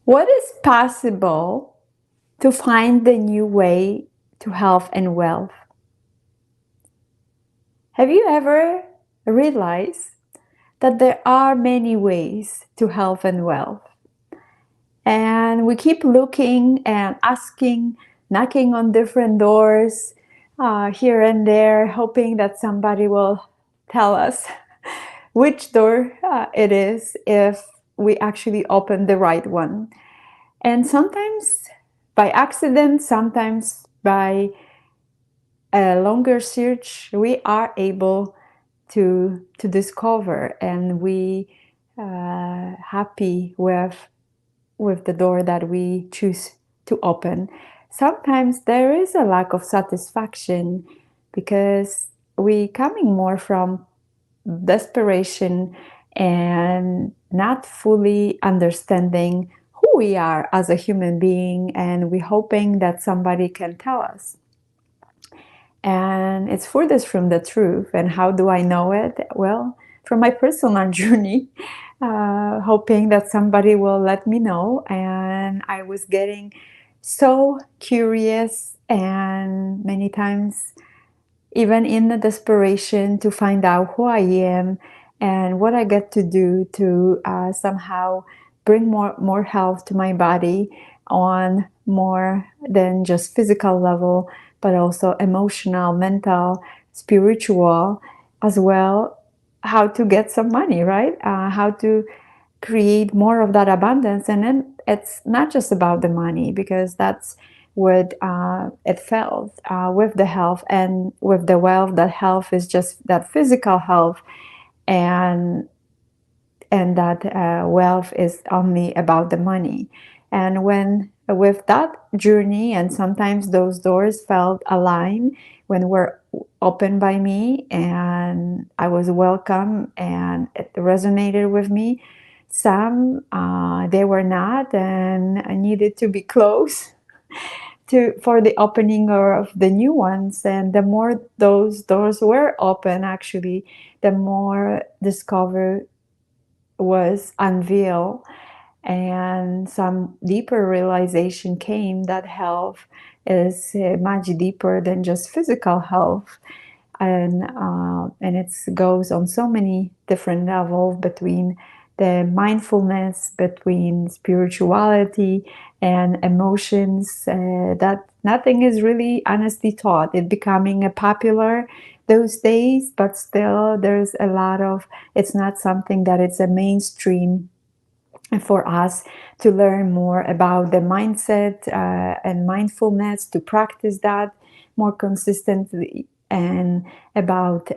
What is possible to find the new way to health and wealth? Have you ever realized that there are many ways to health and wealth? And we keep looking and asking, knocking on different doors here and there, hoping that somebody will tell us which door it is if we actually open the right one. And sometimes by accident, sometimes by a longer search, we are able to discover, and we happy with the door that we choose to open. Sometimes there is a lack of satisfaction because we coming more from desperation and not fully understanding who we are as a human being, and we hoping that somebody can tell us. And it's furthest from the truth. And how do I know it? Well, from my personal journey, hoping that somebody will let me know. And I was getting so curious, and many times even in the desperation to find out who I am and what I get to do to somehow bring more health to my body on more than just physical level, but also emotional, mental, spiritual as well. How to get some money, right? How to create more of that abundance. And then it's not just about the money, because that's what it felt with the health and with the wealth. That health is just that physical health, and that wealth is only about the money. And when with that journey, and sometimes those doors felt aligned when were opened by me, and I was welcome and it resonated with me. Some they were not, and I needed to be close to for the opening of the new ones. And the more those doors were open, actually, the more discover was unveiled, and some deeper realization came that health is much deeper than just physical health. And it goes on so many different levels, between the mindfulness, between spirituality and emotions, that nothing is really honestly taught. It becoming a popular those days, but still there's a lot of, it's not something that it's a mainstream for us to learn more about the mindset and mindfulness, to practice that more consistently, and about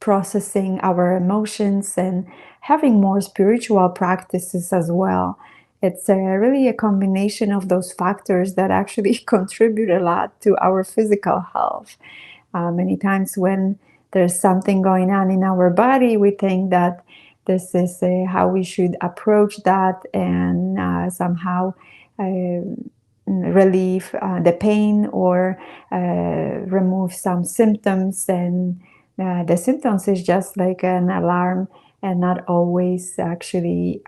processing our emotions and having more spiritual practices as well. It's really a combination of those factors that actually contribute a lot to our physical health. Many times when there's something going on in our body, we think that this is how we should approach that, and somehow relieve the pain, or remove some symptoms. And the symptoms is just like an alarm, and not always actually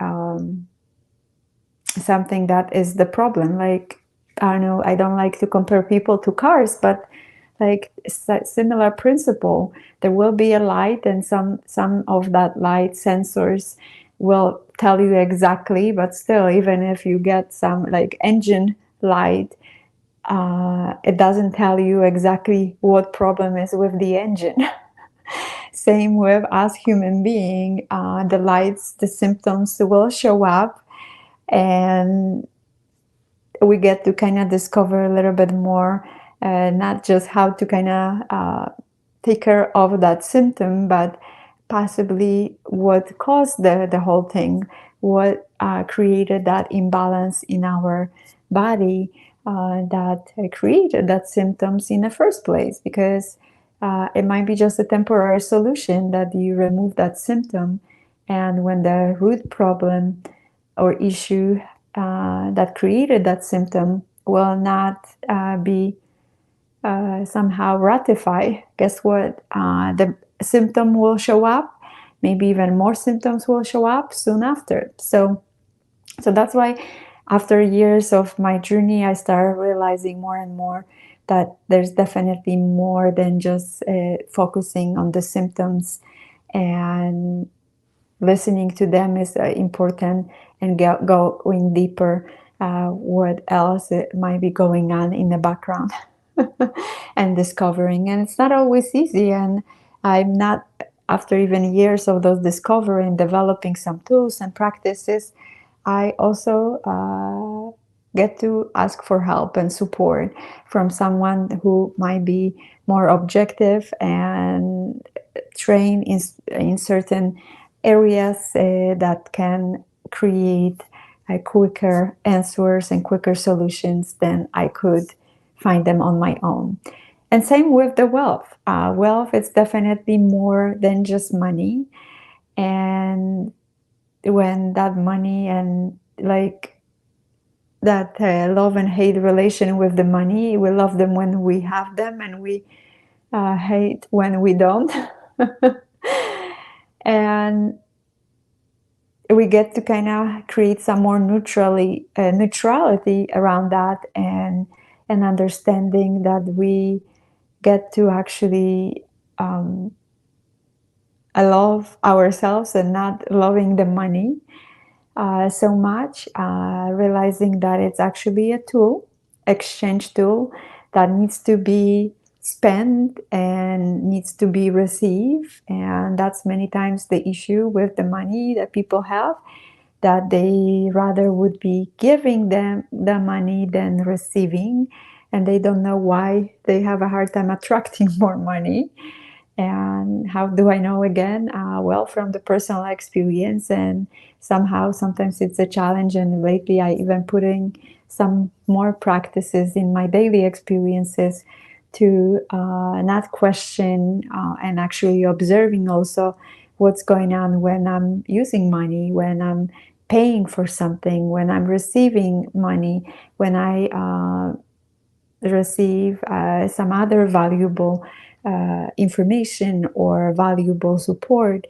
something that is the problem. Like, I don't know, I don't like to compare people to cars, but like similar principle. There will be a light, and some of that light sensors will tell you exactly, but still, even if you get some like engine light, it doesn't tell you exactly what problem is with the engine. Same with us human being. The lights, the symptoms will show up, and we get to kind of discover a little bit more, not just how to kind of take care of that symptom, but possibly what caused the whole thing, what created that imbalance in our body, that created that symptoms in the first place. Because it might be just a temporary solution that you remove that symptom, and when the root problem or issue that created that symptom will not be somehow ratified, guess what? The symptom will show up. Maybe even more symptoms will show up soon after. So So that's why after years of my journey, I started realizing more and more that there's definitely more than just focusing on the symptoms, and listening to them is important, and going deeper what else might be going on in the background. And discovering, and it's not always easy, and I'm not, after even years of those discovery and developing some tools and practices, I also get to ask for help and support from someone who might be more objective and trained in certain areas that can create quicker answers and quicker solutions than I could find them on my own. And same with the wealth. Wealth is definitely more than just money. And when that money and like that love and hate relation with the money, we love them when we have them, and we hate when we don't. And we get to kind of create some more neutrality around that, and understanding that we get to actually love ourselves and not loving the money so much, realizing that it's actually a tool, exchange tool, that needs to be spent and needs to be received. And that's many times the issue with the money that people have, that they rather would be giving them the money than receiving, and they don't know why they have a hard time attracting more money. And how do I know again? Well, from the personal experience, and somehow sometimes it's a challenge. And lately, I even putting some more practices in my daily experiences to not question and actually observing also what's going on when I'm using money, when I'm paying for something, when I'm receiving money, when I receive some other valuable information or valuable support,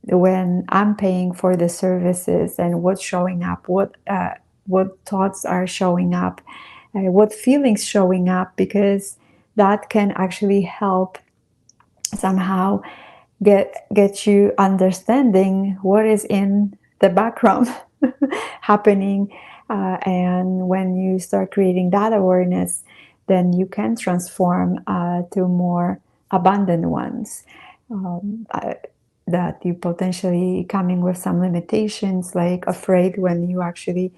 when I'm paying for the services, and what's showing up, what thoughts are showing up, what feelings showing up, because that can actually help somehow get you understanding what is in the background happening. And when you start creating that awareness, then you can transform to more abundant ones. That you potentially coming with some limitations, like afraid when you actually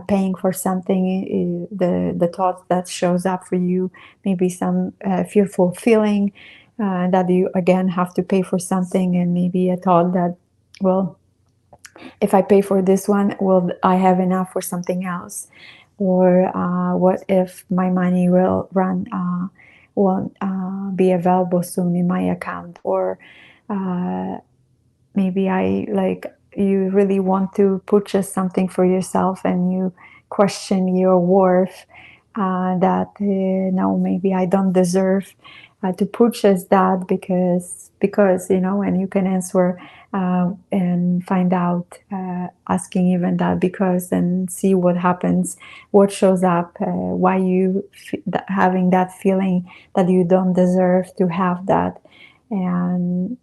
paying for something, the thought that shows up for you, maybe some fearful feeling that you again have to pay for something, and maybe a thought that, well, if I pay for this one, will I have enough for something else? Or what if my money won't be available soon in my account? Or maybe you really want to purchase something for yourself, and you question your worth, that no, maybe I don't deserve to purchase that, because and you can answer and find out, asking even that because, and see what happens, what shows up, why you having that feeling that you don't deserve to have that. And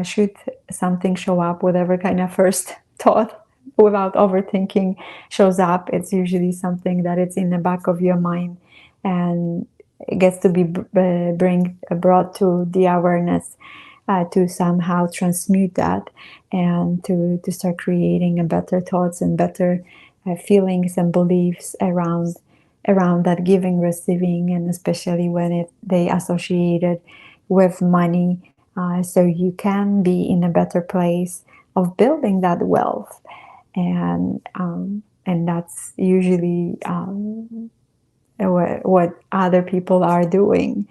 should something show up, whatever kind of first thought, without overthinking, shows up, it's usually something that it's in the back of your mind, and it gets to be brought to the awareness, to somehow transmute that, and to start creating a better thoughts and better feelings and beliefs around that giving, receiving, and especially when they associated with money, so you can be in a better place of building that wealth. And that's usually what other people are doing.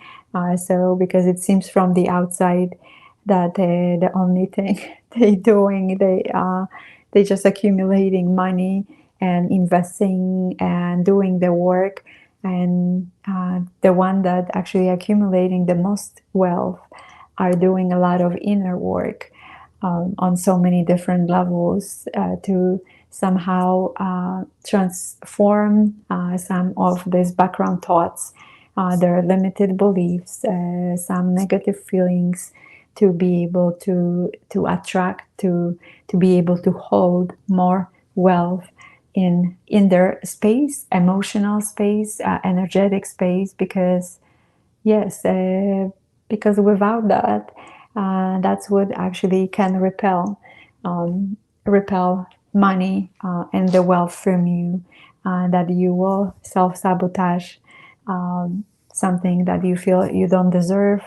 So because it seems from the outside that the only thing they doing, they just accumulating money and investing and doing the work, and the one that actually accumulating the most wealth are doing a lot of inner work, on so many different levels to somehow transform some of these background thoughts, their limited beliefs, some negative feelings, to be able to attract, to be able to hold more wealth in their space, emotional space, energetic space, because yes, because without that, that's what actually can repel money and the wealth from you, that you will self-sabotage something that you feel you don't deserve,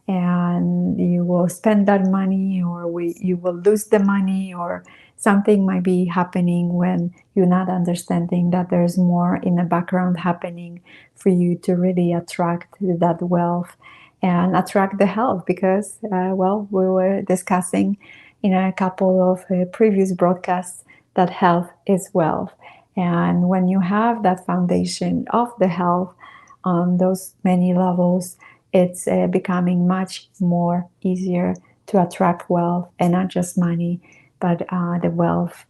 and you will spend that money, or you will lose the money, or something might be happening when you're not understanding that there's more in the background happening for you to really attract that wealth and attract the health. Because well, we were discussing in a couple of previous broadcasts that health is wealth, and when you have that foundation of the health on those many levels, it's becoming much more easier to attract wealth, and not just money, but the wealth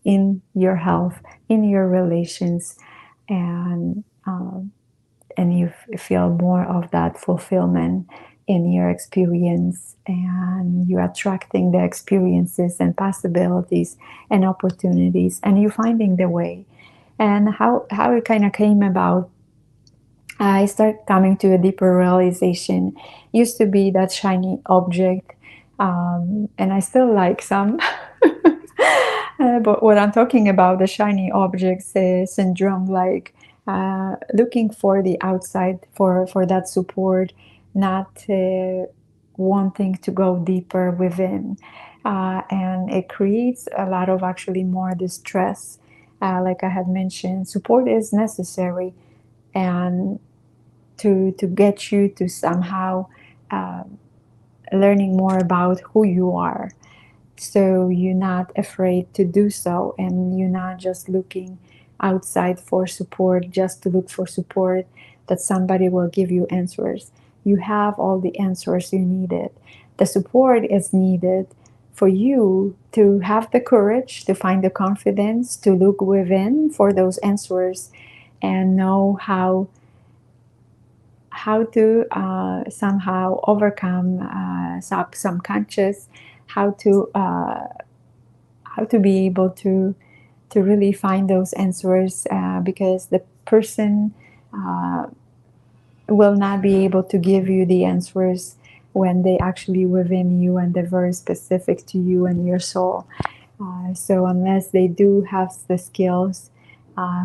in your health, in your relations, and you feel more of that fulfillment in your experience, and you're attracting the experiences and possibilities and opportunities, and you're finding the way. And how it kind of came about, I start coming to a deeper realization. Used to be that shiny object, and I still like some. But what I'm talking about, the shiny objects syndrome, like looking for the outside for that support, not wanting to go deeper within, and it creates a lot of actually more distress. Like I had mentioned, support is necessary, and to get you to somehow uh, learning more about who you are, so you're not afraid to do so, and you're not just looking outside for support just to look for support, that somebody will give you answers. You have all the answers you needed. The support is needed for you to have the courage, to find the confidence, to look within for those answers, and know how to somehow overcome subconscious, how to be able to really find those answers, because the person will not be able to give you the answers when they actually within you and they're very specific to you and your soul. So unless they do have the skills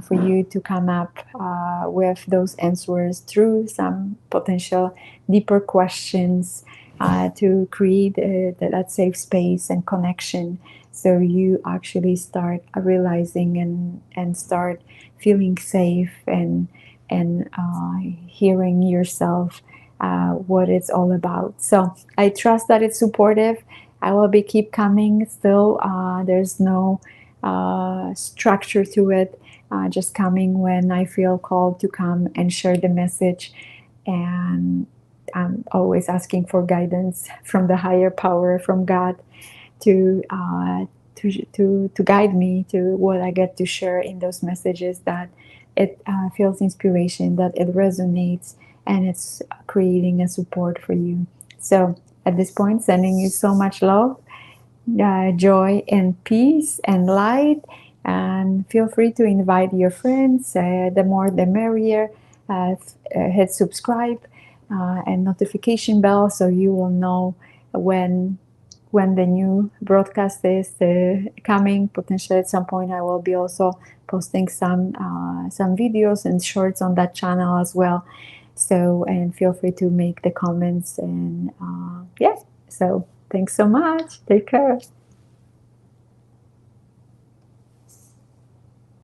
for you to come up with those answers through some potential deeper questions, to create that safe space and connection, so you actually start realizing and start feeling safe, and hearing yourself what it's all about. So I trust that it's supportive. I will be keep coming still. There's no structure to it. Just coming when I feel called to come and share the message. And I'm always asking for guidance from the higher power, from God, to to guide me to what I get to share in those messages, that it feels inspiration, that it resonates, and it's creating a support for you. So at this point, sending you so much love, joy, and peace and light. And feel free to invite your friends. The more, the merrier. Hit subscribe and notification bell, so you will know when the new broadcast is coming. Potentially at some point, I will be also posting some videos and shorts on that channel as well. So, and feel free to make the comments, and yeah. So thanks so much. Take care.